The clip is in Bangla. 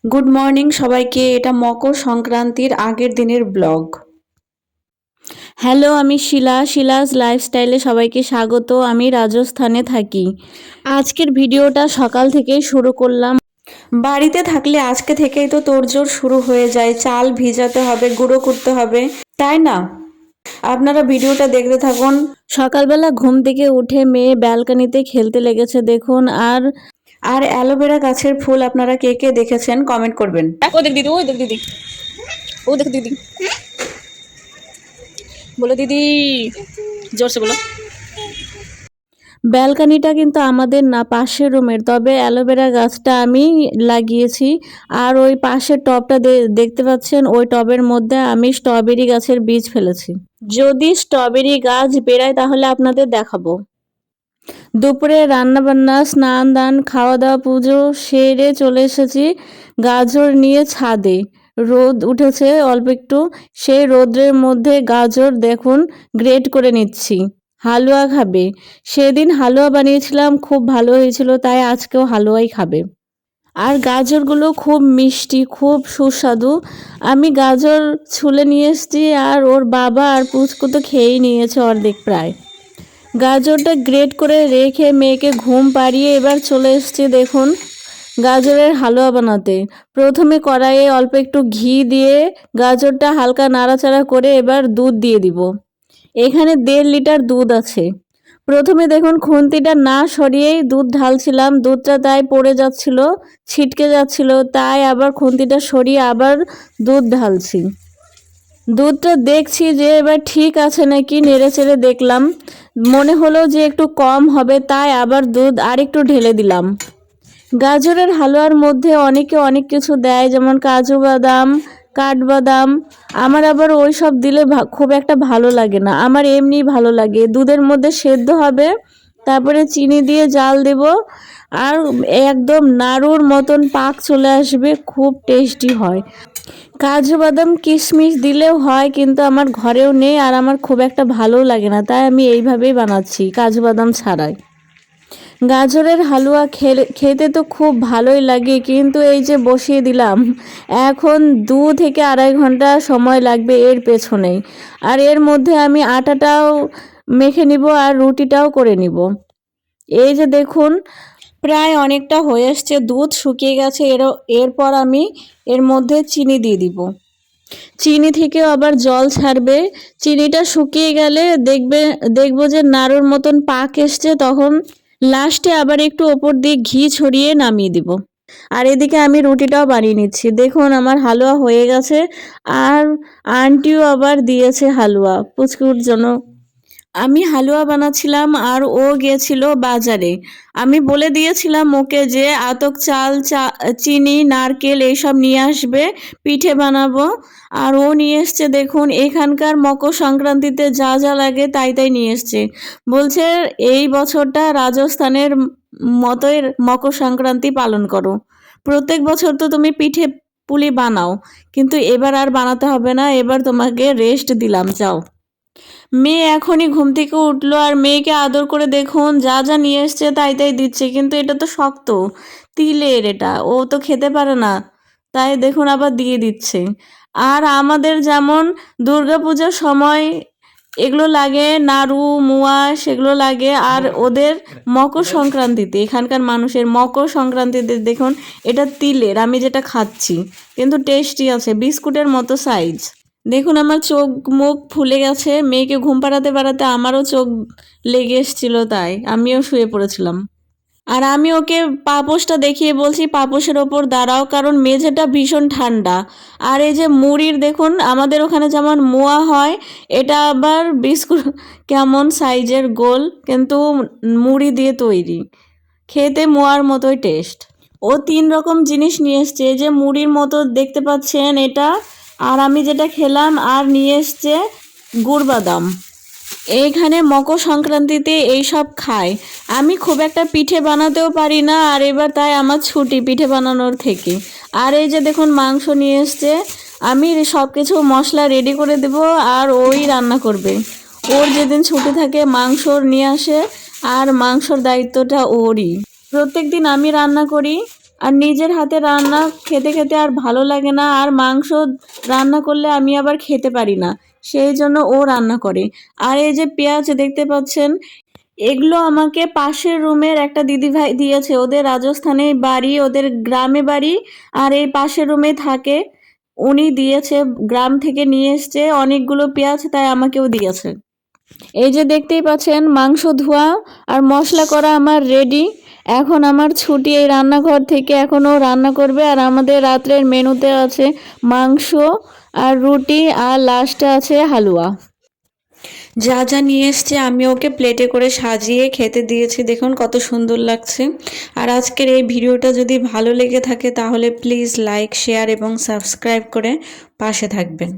গুড মর্নিং সবাইকে। এটা মকর সংক্রান্তির আগের দিনের ব্লগ। হ্যালো, আমি শিলাস লাইফস্টাইলে সবাইকে স্বাগত। আমি রাজস্থানে থাকি। আজকের ভিডিওটা সকাল থেকেই শুরু করলাম। বাড়িতে থাকলে আজকে থেকেই তো তোড়জোড় শুরু হয়ে যায়। চাল ভিজাতে হবে, গুঁড়ো করতে হবে, তাই না? আপনারা ভিডিওটা দেখতে থাকুন। সকালবেলা ঘুম থেকে উঠে মেয়ে ব্যালকনিতে খেলতে লেগেছে দেখুন। আর আর অ্যালোভেরা গাছের ফুল আপনারা কে কে দেখেছেন কমেন্ট করবেন। ও দেখ দিদি, ও দেখ দিদি, ও দেখ দিদি, বলো দিদি, জোরসে বলো। ব্যালকনিটা কিন্তু আমাদের না, পাশের রুমের। তবে অ্যালোভেরা গাছটা আমি লাগিয়েছি। আর ওই পাশের টবটা দেখতে পাচ্ছেন, ওই টবের মধ্যে আমি স্ট্রবেরি গাছের বীজ ফেলেছি। যদি স্ট্রবেরি গাছ বেরায় তাহলে আপনাদের দেখাবো। দুপুরে রান্না বান্না, স্নান দান, খাওয়া দাওয়া, পুজো সেরে চলে এসেছি গাজর নিয়ে ছাদে। রোদ উঠেছে অল্প একটু, সেই রোদ্রের মধ্যে গাজর দেখুন গ্রেট করে নিচ্ছি। হালুয়া খাবে। সেদিন হালুয়া বানিয়েছিলাম, খুব ভালো হয়েছিল, তাই আজকেও হালুয়াই খাবে। আর গাজরগুলো খুব মিষ্টি, খুব সুস্বাদু। আমি গাজর ছুলে নিয়ে এসেছি, আর ওর বাবা আর পুচকু তো খেয়েই নিয়েছে অর্ধেক প্রায়। গাজরটা গ্রেট করে রেখে মেয়েকে ঘুম পাড়িয়ে এবার চলে এসেছি দেখুন গাজরের হালুয়া বানাতে। প্রথমে কড়াইয়ে অল্প একটু ঘি দিয়ে গাজরটা হালকা নাড়াচাড়া করে এবার দুধ দিয়ে দিব। এখানে 1.5 লিটার দুধ আছে। প্রথমে দেখুন খুন্তিটা না সরিয়েই দুধ ঢালছিলাম, দুধটা তাই পড়ে যাচ্ছিল, ছিটকে যাচ্ছিল, তাই আবার খুন্তিটা সরিয়ে আবার দুধ ঢালছি। দুধটা দেখছি যে এবার ঠিক আছে নাকি, নেড়ে চেড়ে দেখলাম, মনে হলো যে একটু কম হবে, তাই আবার দুধ আরেকটু ঢেলে দিলাম। গাজরের হালুয়ার মধ্যে অনেকে অনেক কিছু দেয়, যেমন কাজু বাদাম, কাঠবাদাম। আমার আবার ওই সব দিলে খুব একটা ভালো লাগে না, আমার এমনি ভালো লাগে। দুধের মধ্যে সেদ্ধ হবে, তারপরে চিনি দিয়ে জাল দেব, আর একদম নাড়ুর মতন পাক চলে আসবে, খুব টেস্টি হয়। কাজু বাদাম কিশমিশ দিলেও হয়, কিন্তু আমার ঘরেও নেই আর আমার খুব একটা ভালোও লাগে না, তাই আমি এইভাবেই বানাচ্ছি কাজু বাদাম ছাড়াই। গাজরের হালুয়া খেতে তো খুব ভালোই লাগে, কিন্তু এই যে বসিয়ে দিলাম, এখন 2 থেকে 2.5 ঘন্টা সময় লাগবে এর পেছনেই। আর এর মধ্যে আমি আটাটাও মেখে নিব আর রুটিটাও করে নিব। এই যে দেখুন প্রায় অনেকটা হয়ে আসছে, দুধ শুকিয়ে গেছে। এরপর আমি এর মধ্যে চিনি দিয়ে দিব। চিনি থেকেও আবার জল ছাড়বে। চিনিটা শুকিয়ে গেলে দেখবো যে নাড়ুর মতন পাক এসছে, তখন লাস্টে আবার একটু ওপর দিয়ে ঘি ছড়িয়ে নামিয়ে দিব। আর এদিকে আমি রুটিটাও বানিয়ে নিচ্ছি। দেখুন আমার হালুয়া হয়ে গেছে। আর আন্টিও আবার দিয়েছে হালুয়া পুচকুর জন্য। আমি হালুয়া বানাচ্ছিলাম আর ও গিয়েছিল বাজারে। আমি বলে দিয়েছিলাম ওকে যে আতক চাল, চিনি, নারকেল এইসব নিয়ে আসবে, পিঠে বানাবো। আর ও নিয়ে এসছে দেখুন, এখানকার মকর সংক্রান্তিতে যা যা লাগে তাই তাই নিয়ে এসছে। বলছে এই বছরটা রাজস্থানের মতোই মকর সংক্রান্তি পালন করো। প্রত্যেক বছর তো তুমি পিঠে পুলি বানাও, কিন্তু এবার আর বানাতে হবে না, এবার তোমাকে রেস্ট দিলাম, যাও। মেয়ে এখনই ঘুম থেকে উঠলো, আর মেয়েকে আদর করে দেখুন যা যা নিয়ে এসছে তাই তাই দিচ্ছে, কিন্তু এটা তো শক্ত, তিলের, এটা ও তো খেতে পারে না, তাই দেখুন আবার দিয়ে দিচ্ছে। আর আমাদের যেমন দুর্গাপূজার সময় এগুলো লাগে, নাড়ু মুয়া সেগুলো লাগে, আর ওদের মকর সংক্রান্তিতে, এখানকার মানুষের মকর সংক্রান্তিতে দেখুন এটা তিলের, আমি যেটা খাচ্ছি, কিন্তু টেস্টি আছে, বিস্কুটের মতো সাইজ। দেখুন আমার চোখ মুখ ফুলে গেছে। মেয়েকে ঘুম পাড়াতে পাড়াতে আমারও চোখ লেগে এসেছিল, তাই আমিও শুয়ে পড়েছিলাম। আর আমি ওকে পাপোশটা দেখিয়ে বলছি পাপোশের ওপর দাঁড়াও, কারণ মেঝেটা ভীষণ ঠান্ডা। আর এই যে মুড়ির দেখুন, আমাদের ওখানে যেমন মোয়া হয়, এটা আবার বিস্কুট কেমন সাইজের গোল, কিন্তু মুড়ি দিয়ে তৈরি, খেতে মোয়ার মতোই টেস্ট। ও 3 রকম জিনিস নিয়ে এসছে। এই যে মুড়ির মতো দেখতে পাচ্ছেন এটা, আর আমি যেটা খেলাম, আর নিয়ে এসছে গুড় বাদাম। এইখানে মকর সংক্রান্তিতে এইসব খায়। আমি খুব একটা পিঠে বানাতেও পারি না, আর এবার তাই আমার ছুটি পিঠে বানানোর থেকে। আর এই যে দেখুন মাংস নিয়ে এসছে, আমি সব কিছু মশলা রেডি করে দেব, আর ওই রান্না করবে। ওর যেদিন ছুটি থাকে মাংস নিয়ে আসে, আর মাংসর দায়িত্বটা ওরই। প্রত্যেক দিন আমি রান্না করি, আর নিজের হাতে রান্না খেতে খেতে আর ভালো লাগে না, আর মাংস রান্না করলে আমি আবার খেতে পারি না, সেই জন্য ও রান্না করে। আর এই যে পেঁয়াজ দেখতে পাচ্ছেন, এগুলো আমাকে পাশের রুমের একটা দিদিভাই দিয়েছে। ওদের রাজস্থানে বাড়ি, ওদের গ্রামে বাড়ি, আর এই পাশের রুমে থাকে। উনি দিয়েছে, গ্রাম থেকে নিয়ে এসছে অনেকগুলো পেঁয়াজ, তাই আমাকেও দিয়েছে। এই যে দেখতেই পাচ্ছেন মাংস ধোয়া আর মশলা করা আমার রেডি। এখন আমার ছুটি এই রান্নাঘর থেকে, এখনও রান্না করবে। আর আমাদের রাত্রের মেনুতে আছে মাংস আর রুটি, আর লাস্টে আছে হালুয়া। যা যা নিয়ে এসছে আমি ওকে প্লেটে করে সাজিয়ে খেতে দিয়েছি, দেখুন কত সুন্দর লাগছে। আর আজকের এই ভিডিওটা যদি ভালো লেগে থাকে তাহলে প্লিজ লাইক, শেয়ার এবং সাবস্ক্রাইব করে পাশে থাকবেন।